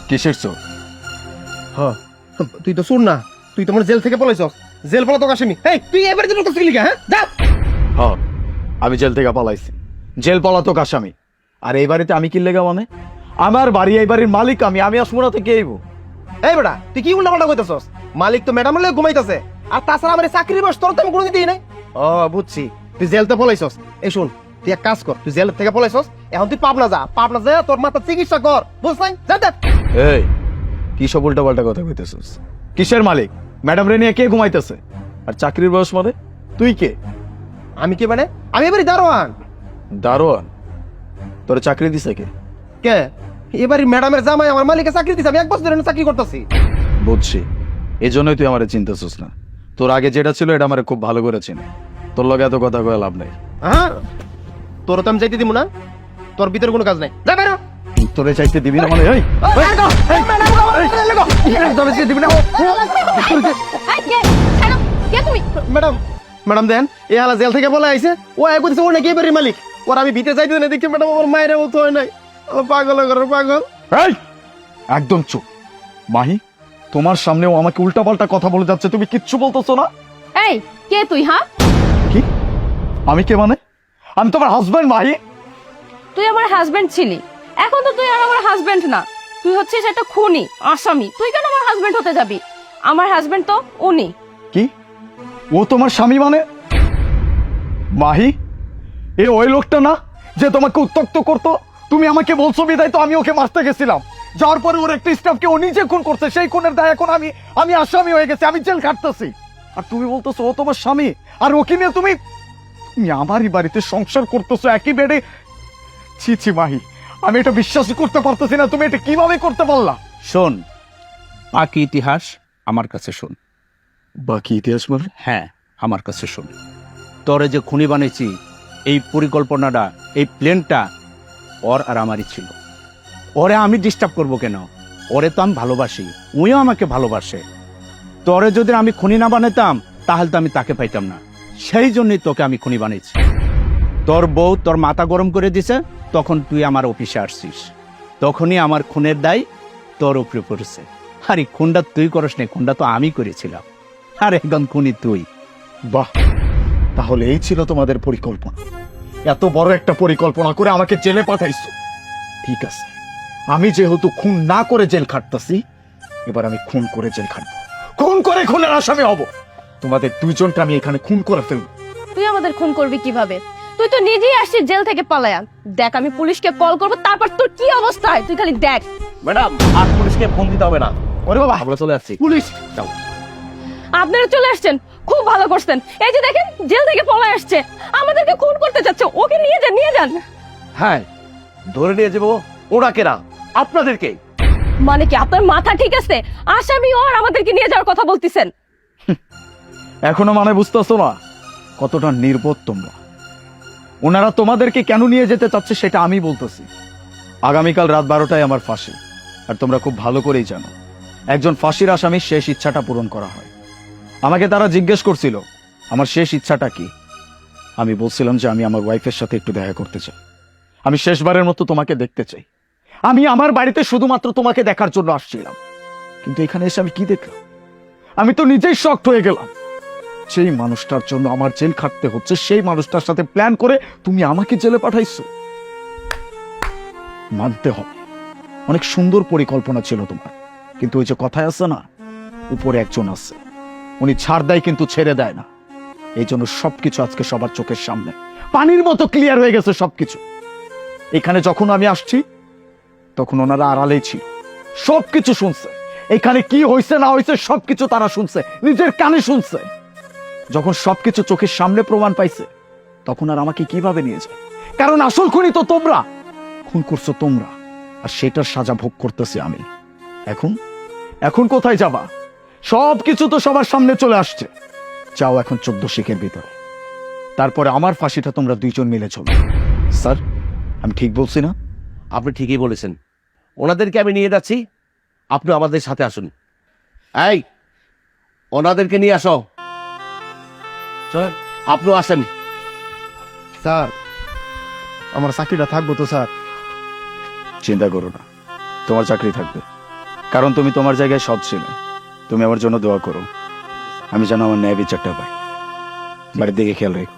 কিসের চোর? হ্যাঁ তুই তো শুন না, তুই তো জেল থেকে পলাইছস। জেল পলা তো আসেনি। এই তুই এবারে তো ঢুকছিস লিগা, হ্যাঁ যা। হ্যাঁ আমি জেল থেকে পালাইছি, জেল পলাতক আসামি। আর এই বাড়িতে আমি কি লেগা মানে? আমার বাড়ি, এই বাড়ির মালিক আমি, আমি আসমুনা থেকে আইবো। এই বেটা তুই কি উল্টা পাল্টা কইতাছস? মালিক তো ম্যাডাম লয়ে ঘুমাইতাছে, আর তাছাড়া আমার চাকরির বয়স তোর তো আমি কোনো দিতেই নাই। ও বুঝছি, তুই জেলতে পলাইছস। এই শুন, তুই এক কাজ কর, তুই জেল থেকে পলাইছস, এখন তুই পাবনা যা, পাবনা যা তোর মাথা চিকিৎসা কর, বুঝছ? যা যা। এই কি সব উল্টা পাল্টা কথা কইতেছিস? কিসের মালিক? ম্যাডাম রে নিয়ে কে ঘুমাইতেছে? আর চাকরির বয়স মানে? তুই কে? আমি কি মানে? আমি এবারে দারোয়ান। দারোয়ান? তোর চাকরি দিছে কে? কে? এবারে ম্যাডামের জামাই আমার মালিকের চাকরি দিছে, আমি 1 বছর ধরে চাকরি করতেছি। বুঝছি, এই জন্যই তুই আমারে চিন্তাছিস না। তোর আগে যেটা ছিল এটা আমারে খুব ভালো করে চিনে। তোর লগে এত কথা কয়ে লাভ নাই। হ্যাঁ তোর তো আমি যাইতে দিব না, তোর ভিতরে কোনো কাজ নাই, যা বেরো। তোরে চাইতে দিবি না মানে? এই ম্যাডাম, ম্যাডাম দেন, এ হালা জেল থেকে বলে আইছে, ও এক করছে ও নাকি এবারে মালিক। ওর আমি ভিতরে যাইতে না দেখি ম্যাডাম আমার মায়ের মতো হয় নাই। পাগল করে পাগল। এই একদম চুপ। মাহি, তোমার সামনেও আমাকে উল্টাপাল্টা কথা বলে যাচ্ছে, তুমি কিচ্ছু বলতেছো না? এই কে তুই? হ্যাঁ কি? আমি কে মানে? আমি তোমার হাজবেন্ড মাহি। তুই আমার হাজবেন্ড ছিলি, এখন তো তুই আর আমার হাজবেন্ড না, তুই হচ্ছিস একটা খুনি আসামি। তুই কেন আমার হাজবেন্ড হতে যাবি? আমার হাজবেন্ড তো উনি। কি? ও তোমার স্বামী মানে? মাহি, এ ওই লোকটা না যে তোমাকে উত্ত্যক্ত করতো? তুমি আমাকে বলছো বিদায় তো আমি ওকে মারতে গেছিলাম, যাওয়ার পরে ওর একটা স্টাফকে ও নিজে খুন করছে, সেই খুনের দায় এখন আমি আসামি হয়ে গেছি, আমি জেল খাটতেছি। আর তুমি বলতেছো ও তোমার স্বামী, আর ওকে নিয়ে তুমি তুমি আমারই বাড়িতে সংসার করতেছো একই বেডে। ছি ছি মাহি, আমি এটা বিশ্বাসই করতে পারতেছি না, তুমি এটা কিভাবে করতে পারলা? শোন, বাকি ইতিহাস আমার কাছে শোন। বাকি ইতিহাস মানে? হ্যাঁ, আমার কাছে শোন। তোরে যে খুনি বানিয়েছি, এই পরিকল্পনাটা, এই প্ল্যানটা ওর আর আমারই ছিল। ওরে আমি ডিস্টার্ব করব কেন? ওরে তো আমি ভালোবাসি, উইও আমাকে ভালোবাসে। তোরে যদি আমি খুনি না বানাতাম তাহলে তো আমি তাকে পাইতাম না, সেই জন্যই তোকে আমি খুনি বানিয়েছি। তোর বউ তোর মাথা গরম করে দিছে, তখন তুই আমার অফিসে আসছিস, তখনই আমার খুনের দায় তোর উপরে পড়েছে। আরে খুনটা তুই করস নি, খুনটা তো আমি করেছিলাম, আর এখন খুনি তুই। বাহ, তাহলে এই ছিল তোমাদের পরিকল্পনা? এত বড় একটা পরিকল্পনা করে আমাকে জেলে পাঠাইছো? ঠিক আছে, আমি যেহেতু খুন না করে জেল খাটতেছি, এবার আমি খুন করে জেল খাটবো, খুন করে খুনের আসামি হব। তোমাদের দুইজনকে আমি এখানে খুন করে ফেলবো। তুই আমাদের খুন করবি কিভাবে? তুই তো নিজেই আসছিস জেল থেকে পালায়া। দেখ আমি পুলিশকে কল করবো, তারপর তোর কি অবস্থা হয় তুই খালি দেখ। ম্যাডাম আর পুলিশকে ফোন দিতে হবে না। ওরে বাবা, আমরা চলে আসছি। পুলিশ! আপনারা চলে আসছেন, খুব ভালো করছেন। এই যে দেখেন জেল থেকে পলায় আসছে, আমাদেরকে খুন করতে চাচ্ছে। ওকে নিয়ে যান, নিয়ে যান। হ্যাঁ ধরে নিয়ে যাবো। ওরা কেনা আপনাদেরকে? মানে কি আপনার মাথা ঠিক আছে? আসামি আর আমাদেরকে নিয়ে যাওয়ার কথা বলতেছেন? এখনো মানে বুঝতেছো না কতটা নির্বোধ তোমরা? ওনারা তোমাদেরকে কেন নিয়ে যেতে চাচ্ছে সেটা আমি বলতেছি। আগামীকাল রাত 12টায় আমার ফাঁসি, আর তোমরা খুব ভালো করেই জানো একজন ফাঁসির আসামির শেষ ইচ্ছাটা পূরণ করা হয়। আমাকে তারা জিজ্ঞেস করছিল আমার শেষ ইচ্ছাটা কি। আমি বলছিলাম যে আমি আমার ওয়াইফের সাথে একটু দেখা করতে চাই, আমি শেষবারের মতো তোমাকে দেখতে চাই। আমি আমার বাড়িতে শুধুমাত্র তোমাকে দেখার জন্য আসছিলাম, কিন্তু এখানে এসে আমি কি দেখলাম? আমি তো নিজেই শকড হয়ে গেলাম। সেই মানুষটার জন্য আমার জেল খাটতে হচ্ছে, সেই মানুষটার সাথে প্ল্যান করে তুমি আমাকে জেলে পাঠাইছো। মানতে হবে অনেক সুন্দর পরিকল্পনা ছিল তোমার, কিন্তু ওই যে কথায় আছে না, উপরে একজন আছে, উনি ছাড় দেয় কিন্তু ছেড়ে দেয় না। এই জন্য সবকিছু আজকে সবার চোখের সামনে পানির মতো ক্লিয়ার হয়ে গেছে সবকিছু। এখানে যখন আমি আসছি তখন ওনারা আড়ালেই ছিল, সবকিছু শুনছে। এখানে কি হয়েছে না হয়েছে সবকিছু তারা শুনছে, নিজের কানে শুনছে। যখন সবকিছু চোখের সামনে প্রমাণ পাইছে তখন আর আমাকে কিভাবে নিয়ে যায়? কারণ আসল খুনি তো তোমরা, খুন করছো তোমরা, আর সেটার সাজা ভোগ করতেছি আমি। এখন এখন কোথায় যাবা? সবকিছু তো সবার সামনে চলে আসছে। যাও এখন 14 শিখের ভিতরে, তারপরে আমার ফাঁসিটা তোমরা দুইজন মিলে চলো। স্যার আমি ঠিক বলছি না? আপনি ঠিকই বলেছেন, ওনাদেরকে আমি নিয়ে যাচ্ছি, আপনি আমাদের সাথে আসুন। এই ওনাদেরকে নিয়ে আসো, চল আপনিও আসেন। স্যার আমার চাকরিটা থাকবো তো স্যার? চিন্তা করো না, তোমার চাকরি থাকবে, কারণ তুমি তোমার জায়গায় সৎ ছিলে। তুমি আমার জন্য দোয়া করো, আমি যেন আমার ন্যায় বিচারটা পাই। বাড়ির দিকে খেয়াল রেখো।